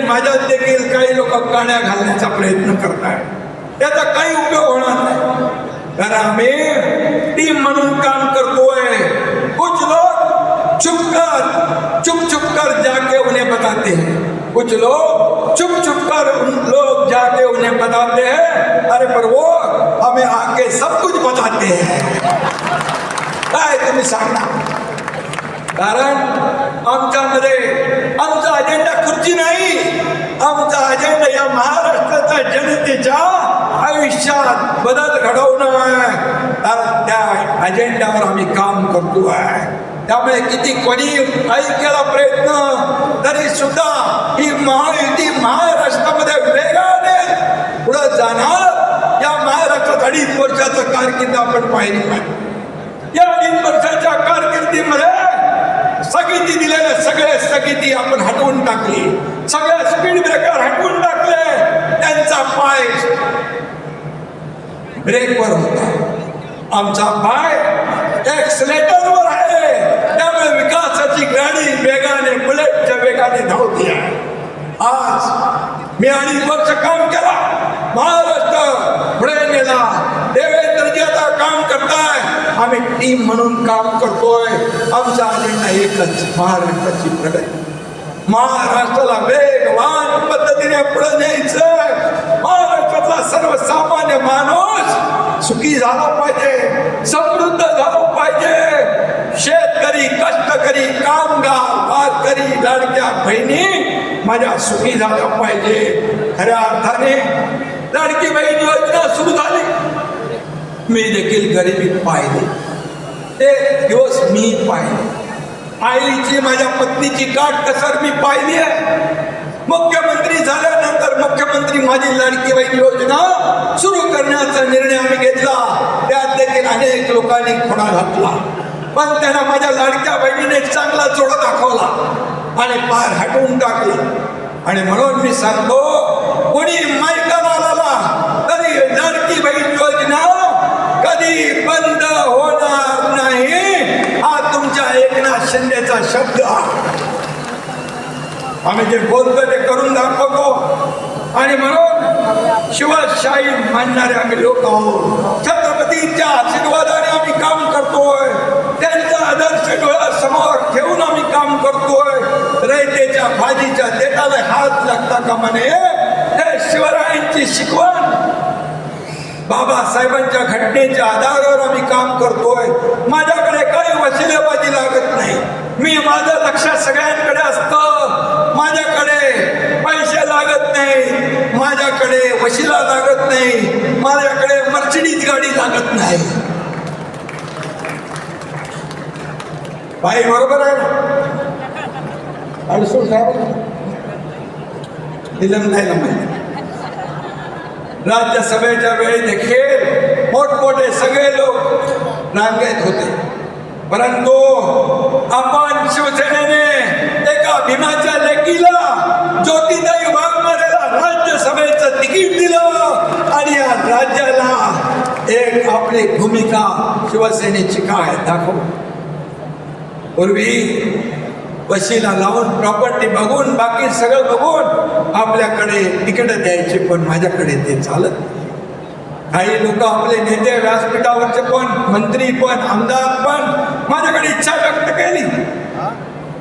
माझ्यात देखील काही लोक काड्या घालण्याचा प्रयत्न करतायत. त्याचा काही उपयोग होणार नाही, कारण आम्ही टीम म्हणून काम करतोय. कुछ लोग चुप कर जाके उन्हें बताते हैं, कुछ लोग चुप कर लोग जाके उन्हें बताते हैं, अरे पर वो हमें आके सब कुछ बताते हैं. काय तुम्ही सांगा, कारण आमचा अजेंडा खुर्ची नाही, आमचा अजेंडा या महाराष्ट्राच्या जनतेच्या आयुष्यात बदल घडवणं आहे. त्या अजेंड्यावर आम्ही काम करतो आहे. त्यामुळे किती कोणी ऐकायला प्रयत्न तरी सुद्धा ही महायुती महाराष्ट्रामध्ये वेगाने पुढे जाणार. या महाराष्ट्रात 2.5 वर्षाचं कारकीर्द आपण पाहिली पाहिजे. या 2.5 वर्षाच्या कारकिर्दीमध्ये स्थगिती दिलेल्या सगळे स्थगिती आपण हटवून टाकली, सगळे स्पीड ब्रेकर हटवून टाकले. त्यांचा पाय ब्रेकवर होता, आमचा पाय एक्सलेटरवर आहे. त्यामुळे विकासाची गाडी वेगाने बुलेटच्या वेगाने धावते आहे. आज मी 2.5 वर्ष काम केला, महाराष्ट्र पुढे नेला. देवेंद्रजी आता काम करताय, आम्ही टीम म्हणून काम करतोय. आमचा अजेंडा एकच, महाराष्ट्राची प्रगती. महाराष्ट्राला वेगवान पद्धतीने पुढे न्यायचं. महाराष्ट्रातला सर्वसामान्य माणूस सुखी झाला पाहिजे, समृद्ध झाला पाहिजे. शेतकरी, कष्टकरी, कामगार, वारकरी, लाडक्या बहिणी माझ्या सुखी झाल्या पाहिजे. खऱ्या अर्थाने लाडकी बहीण योजना सुरू झाली. मी देखील गरिबी पाहिली, ते दिवस मी पाहिले. आईची, माझ्या पत्नीची काटकसर मी पाहिली आहे. मुख्यमंत्री झाल्यानंतर मुख्यमंत्री माझी लाडकी बहीण योजना सुरू करण्याचा निर्णय आम्ही घेतला. त्यात देखील अनेक लोकांनी खोडा घातला, पण त्यांना माझ्या लाडक्या बहिणीने चांगला जोडा दाखवला आणि पार हटवून टाकला. आणि म्हणून मी सांगतो, कोणी मायकाला आला तरी लाडकी बहीण योजना कधी बंद होणार नाही, हा तुमच्या एकनाथ शिंदेचा शब्द आहे. आम्ही जे बोलतो ते करून दाखवतो. आणि म्हणून शिवशाही मानणारे आम्ही लोक आहोत. छत्रपतींच्या आशीर्वादाने आम्ही काम करतोय, त्यांचा आदर्श डोळ्यासमोर ठेवून आम्ही काम करतोय. रयतेच्या भाजीच्या देठाला हात लागता कामा नये, हे शिवरायांची शिकवण. बाबासाहेबांच्या घटनेच्या आधारावर आम्ही काम करतोय. माझ्याकडे काही वशिलेबाजी लागत नाही. मी माझं लक्ष सगळ्यांकडे असतं. माझ्याकडे पैसे लागत नाही, माझ्याकडे वशिला लागत नाही, माझ्याकडे मर्सिडीज गाडी लागत नाही. बाई बरोबर आहे ना? अडसूळ साहेब दिलं नाही माहिती. राज्यसभेच्या वेळी देखील मोठमोठे सगळे लोक रांगेत होते, परंतु आपण शिवसेनेने एका भीमाच्या लेकीला ज्योतिताई वाघमारेला राज्यसभेचं तिकीट दिलं आणि या राज्याला एक आपली भूमिका शिवसेनेची काय दाखव. पूर्वी वशिला लावून प्रॉपर्टी बघून बाकी सगळं बघून आपल्याकडे तिकीट द्यायचे, पण माझ्याकडे ते चालत नाही. काही लोक आपले नेते व्यासपीठावरचे पण, मंत्री पण, आमदार पण माझ्याकडे इच्छा व्यक्त केली.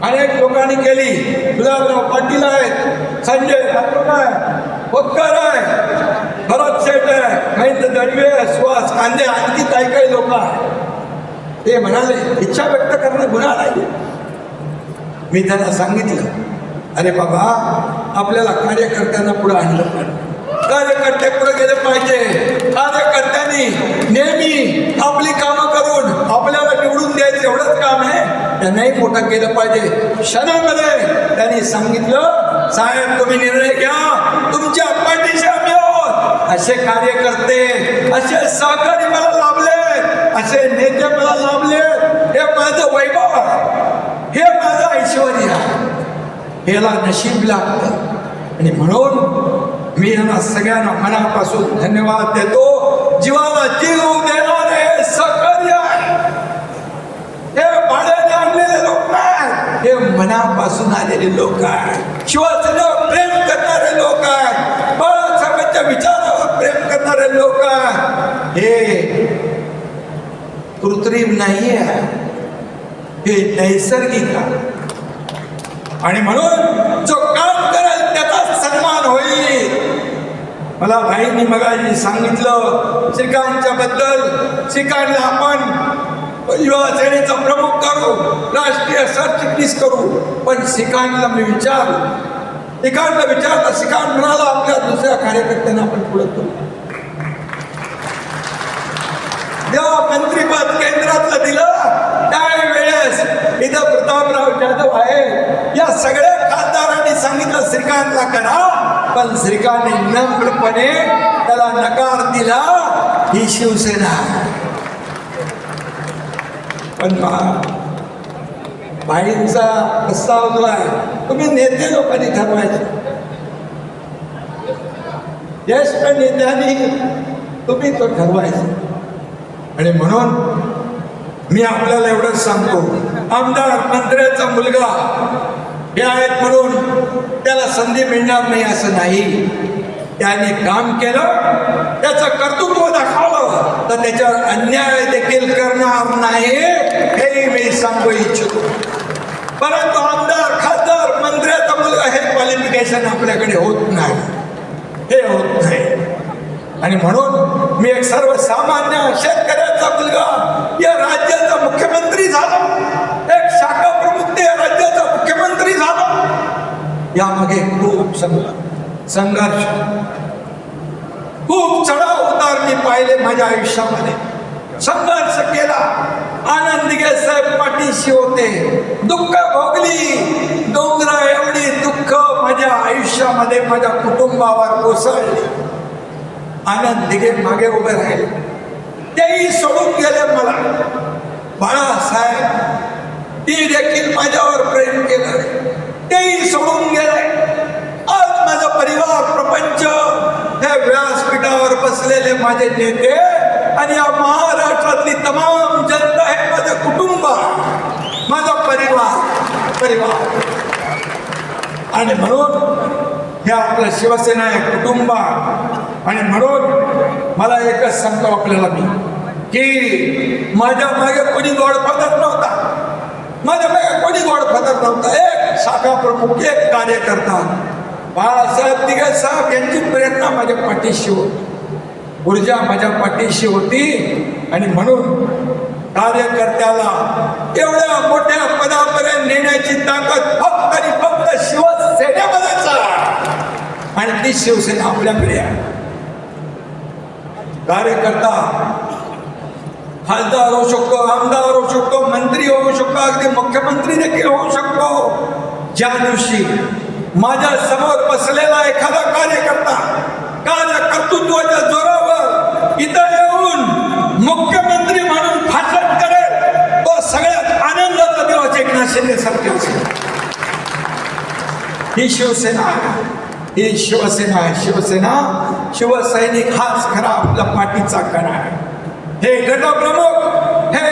अनेक लोकांनी केली. गुलाबराव पाटील आहेत, संजय राठोड आहे, खोतकर आहे, भरत शेठ आहे, महेंद्र दळवे, सुहास कांदे, आणखी काही लोक आहेत. ते म्हणाले इच्छा व्यक्त करणं गुन्हा नाही. मी त्यांना सांगितलं, अरे बाबा, आपल्याला कार्यकर्त्यांना पुढे आणलं पाहिजे, कार्यकर्ते पुढे गेले पाहिजे. कार्यकर्त्यांनी नेहमी आपली कामं करून आपल्याला निवडून द्यायचं एवढंच काम आहे, त्यांनाही मोठं केलं पाहिजे. क्षणामध्ये त्यांनी सांगितलं, साहेब तुम्ही निर्णय घ्या, तुमच्या पाठीशी आम्ही आहोत. असे कार्यकर्ते, असे सहकारी मला लाभले, असे नेते मला लाभले. हे माझं वैभव आहे, हे माझं ऐश्वर्य आहे, याला नशीब लागतं. आणि म्हणून मी यांना सगळ्यांना मनापासून धन्यवाद देतो. जीवाला जीव देणारे सहकार्य आहे. हे भाड्याने आणलेले लोक नाही, हे मनापासून आलेले लोक आहेत, शिवसेनेवर प्रेम करणारे लोक आहेत, बाळासाहेबांच्या विचारावर प्रेम करणारे लोक आहेत. हे कृत्रिम नाही आहे, हे नैसर्गिक आहे. आणि म्हणून जो काम करेल त्याचा सन्मान होईल. मला भाईंनी मगाशी सांगितलं श्रीकांतच्या बद्दल. श्रीकांतला आपण युवा सेनेचा प्रमुख करू, राष्ट्रीय सरचिटणीस करू. पण श्रीकांतला मी श्रीकांतला विचारलं, श्रीकांत म्हणाला आपल्या दुसऱ्या कार्यकर्त्यांना आपण पुढे करू. जेव्हा मंत्रीपद केंद्रातलं दिलं त्यावेळेस इथं प्रतापराव जाधव आहे, या सगळ्या खासदारांनी सांगितलं श्रीकांतला करा, पण श्रीकांतने नम्रपणे त्याला नकार दिला. ही शिवसेना. पण भाईंचा प्रस्ताव जो आहे तुम्ही नेते लोकांनी ठरवायचे, ज्येष्ठ नेत्यांनी तुम्ही तो ठरवायचा. आणि म्हणून मी आपल्याला एवढंच सांगतो, आमदार मंत्र्याचा मुलगा हे आहेत म्हणून त्याला संधी मिळणार नाही असं नाही. त्याने काम केलं, त्याचं कर्तृत्व दाखवलं तर त्याच्यावर अन्याय देखील करणार नाही हे मी सांगू इच्छितो. परंतु आमदार खासदार मंत्र्याचा मुलगा हे क्वालिफिकेशन आपल्याकडे होत नाही, हे होत नाही. आणि म्हणून मी एक सर्वसामान्य शेतकऱ्याचा मुलगा या राज्याचा मुख्यमंत्री झाला, एक शाखा प्रमुख या राज्याचा मुख्यमंत्री झाला. यामागे खूप संघर्ष, खूप चढाव उतार मी पाहिले माझ्या आयुष्यामध्ये. संघर्ष केला. आनंद दिघे साहेब पाठीशी होते, दुःख भोगली, डोंगरा एवढी दुःख माझ्या आयुष्यामध्ये माझ्या कुटुंबावर कोसळली. आनंद दिघे मागे उभे राहिले, तेही सोडून गेले मला. बाळासाहेब ती देखील माझ्यावर प्रेम केलं, तेही सोडून गेले. आज माझा परिवार प्रपंच हे व्यासपीठावर बसलेले माझे नेते आणि या महाराष्ट्रातली तमाम जनता हे माझे कुटुंब, माझा परिवार. आणि म्हणून हे आपलं शिवसेना आहे, कुटुंब. आणि म्हणून मला एकच सांगतो आपल्याला मी, की माझ्या मागे कोणी गॉडफादर नव्हता, माझ्या मागे कोणी गॉडफादर नव्हता. एक शाखा प्रमुख, एक कार्यकर्ता बाळासाहेब दिघे साहेब यांची प्रेरणा माझ्या पाठीशी होती, ऊर्जा माझ्या पाठीशी होती. आणि म्हणून कार्यकर्त्याला एवढ्या मोठ्या पदापर्यंत नेण्याची ताकद फक्त आणि फक्त शिवसेनेमध्येच आहे. आणि ती शिवसेना आपल्याकडे आहे. कार्यकर्ता खासदार होऊ शकतो, आमदार होऊ शकतो, मंत्री होऊ शकतो, अगदी मुख्यमंत्री देखील होऊ शकतो. ज्या दिवशी माझ्या समोर बसलेला एखादा कार्यकर्ता कर्तृत्वाच्या जोरावर इथं येऊन मुख्यमंत्री म्हणून भाषण करेल, तो सगळ्यात आनंदाचा दिवस एकनाथ शिंदे सारखे असेल. ही शिवसेना, ही शिवसेना आहे. शिवसैनिक हाच खरा आपला पाठीचा कणा आहे. हे गटप्रमुख हे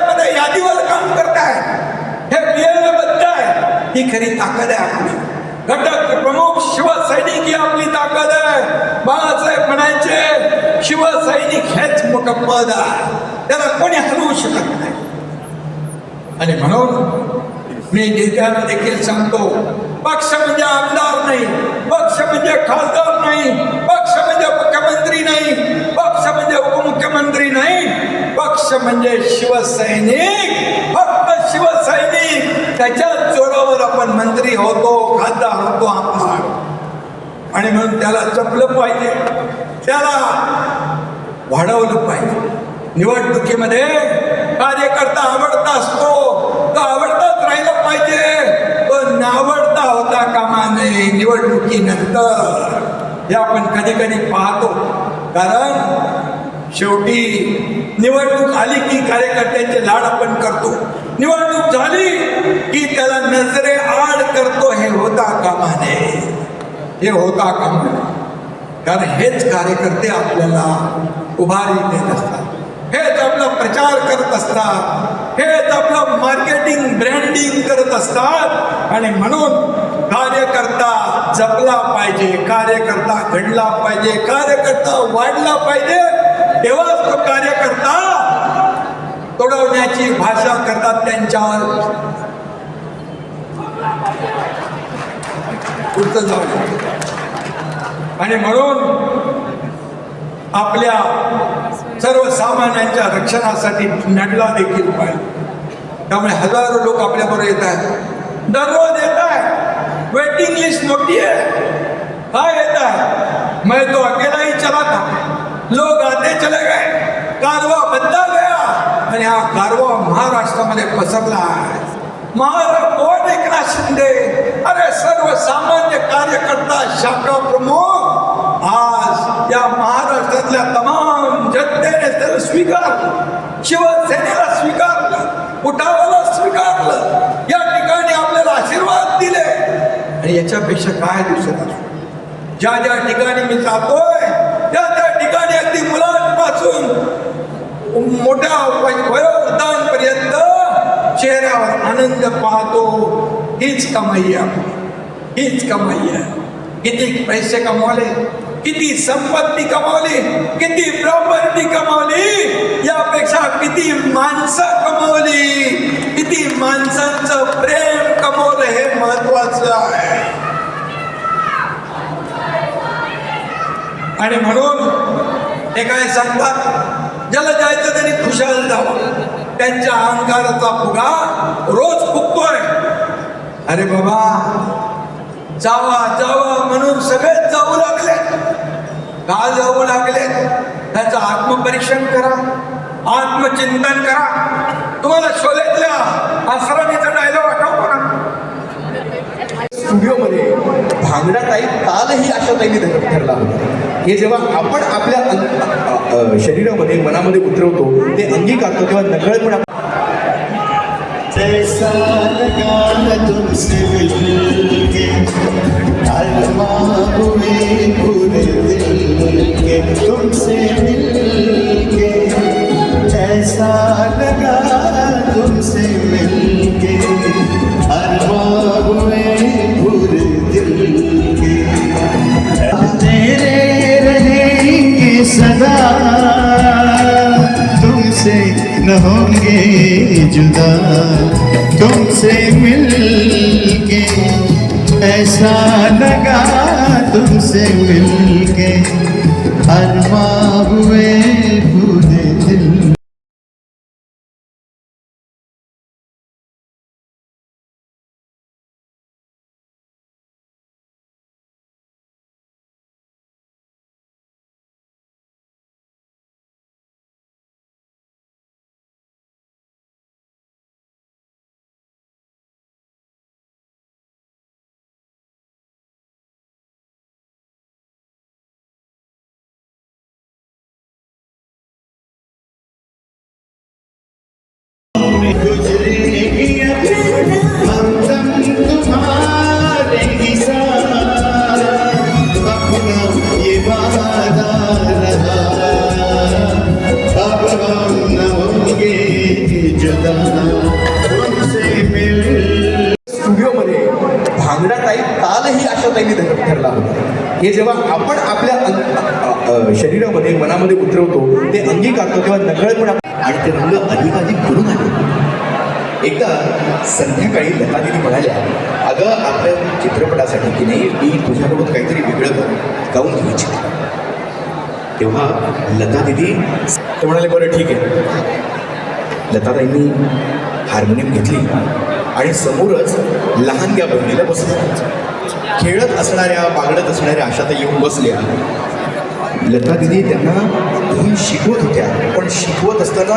मध्ये यादीवर काम करत आहेत, हे बियाणबद्ध आहे. ही खरी ताकद आहे आपली. घटक प्रमुख शिवसैनिक ही आपली ताकद आहे. बाळासाहेब म्हणायचे शिवसैनिक हेच मोठं पद आहे, त्याला कोणी हलवू शकत नाही. आणि म्हणून मी नेत्यांना देखील सांगतो, पक्ष म्हणजे आमदार नाही, पक्ष म्हणजे खासदार नाही, पक्ष म्हणजे मुख्यमंत्री नाही, पक्ष म्हणजे उपमुख्यमंत्री नाही, पक्ष म्हणजे शिवसैनिक, फक्त शिवसैनिक. त्याच्या जोरावर आपण मंत्री होतो, खासदार होतो आमदार. आणि म्हणून त्याला जपलं पाहिजे, त्याला वाढवलं पाहिजे. निवडणुकीमध्ये कार्यकर्ता आवडता असतो, तो आवडताच राहिला पाहिजे, तो नावडता होता कामा नये निवडणुकीनंतर. हे आपण कधी कधी पाहतो, कारण शेवटी निवडणूक आली की कार्यकर्त्यांचे लाड आपण करतो, निवडणूक झाली की त्याला नजरे आड करतो. हे होता कामा नये, हे होता कामा नये. कारण हेच कार्यकर्ते आपल्याला उभारी देत असतात, हेच आपला प्रचार करत असतात. हेच आपलं मार्केटिंग ब्रँडिंग करत असतात. आणि म्हणून कार्यकर्ता जपला पाहिजे, कार्यकर्ता घडला पाहिजे, कार्यकर्ता वाढला पाहिजे. तेव्हाच तो कार्यकर्ता तोडवण्याची भाषा करतात त्यांच्या पुढचं जाऊ. आणि म्हणून आपल्या सर्वसामान्यांच्या रक्षणासाठी लढला देखील पाहिजे. त्यामुळे हजारो लोक आपल्याबरोबर येत आहेत, दररोज येत आहेत. वेटिंग लिस्ट मोठी आहे. काय येत आहे? मैं तो अकेला ही चला था, लोग आते चले गए, कारवा बदला गया. आणि हा कारवा महाराष्ट्रामध्ये पसरला आहे. कोण एकनाथ शिंदे, अरे सर्वसामान्य कार्यकर्ता, शाखा प्रमुख आज या महाराष्ट्रातल्या तमाम जनतेने त्याला स्वीकारलं, शिवसेनेला स्वीकारलं, उठावाला स्वीकारलं, या ठिकाणी आपल्याला आशीर्वाद दिले. आणि याच्यापेक्षा काय दुसरं? ज्या ज्या ठिकाणी मी जातोय त्या ठिकाणी अगदी मुलांपासून मोठ्या वयोवृद्धांपर्यंत चेहऱ्यावर आनंद पाहतो. हीच कमाई आहे, हीच कमाई आहे. किती पैसे कमावले, किती संपत्ती कमावली, किती प्रॉपर्टी कमावली, यापेक्षा किती माणसं कमावली, किती माणसांचं प्रेम कमावलं हे महत्वाचं आहे. आणि म्हणून ते काय सांगतात, ज्याला जायचं त्यांनी खुशाल जावं. त्यांच्या अहंकाराचा फुगा रोज फुगतोय. अरे बाबा, जावा जावा म्हणून सगळेच जाऊ लागले. का जाऊ लागले? त्याचं आत्मपरीक्षण करा, आत्मचिंतन करा. तुम्हाला शोलेतल्या आसरानीचा डायलॉग आठवतो ना? स्टुडिओमध्ये भांगडा टाईप तालही आशाताईंनी ठरला होता. हे जेव्हा आपण आपल्या शरीरामध्ये मनामध्ये उतरवतो, ते अंगीकारतो, तेव्हा नकळतपणे जैसा लगा तुमसे मिलके, अरमां हुए पूरे दिल के तुमसे मिलके, जैसा लगा तुमसे मिलके, अरमां हुए पूरे दिल के, तेरे रहेंगे सदा, तुमसे न होंगे जुदा, तुमसे मिलके ऐसा लगा, तुमसे मिलके अरमां हुए पूरे दिल. गुजरेगी अब हमदम तुम्हारे ही साथ, अपना ये वादा रहा, अब हम न होंगे जुदा, तुमसे मिल. स्टुडिओमध्ये भांगडा टाईप तालही आशाताईंनी ठरला होता. हे जेव्हा आपण आपल्या शरीरामध्ये मनामध्ये उतरवतो, ते अंगीकारतो, तेव्हा नकळतपणे आणि ते रंग अधिकाधिक भरून आले. एकदा संध्याकाळी लता दिदी म्हणाल्या, अगं आपल्या चित्रपटासाठी की नाही मी तुझ्यासोबत काहीतरी वेगळं गाऊन घेऊ इच्छिते. तेव्हा लता दिदी ते म्हणाले, बरं ठीक आहे. लताताईंनी हार्मोनियम घेतली आणि समोरच लहानग्या बहिणीला बसल्या. खेळत असणाऱ्या, बागडत असणाऱ्या आशाताई येऊन बसल्या. लता दिदी त्यांना धून शिकवत होत्या, पण शिकवत असताना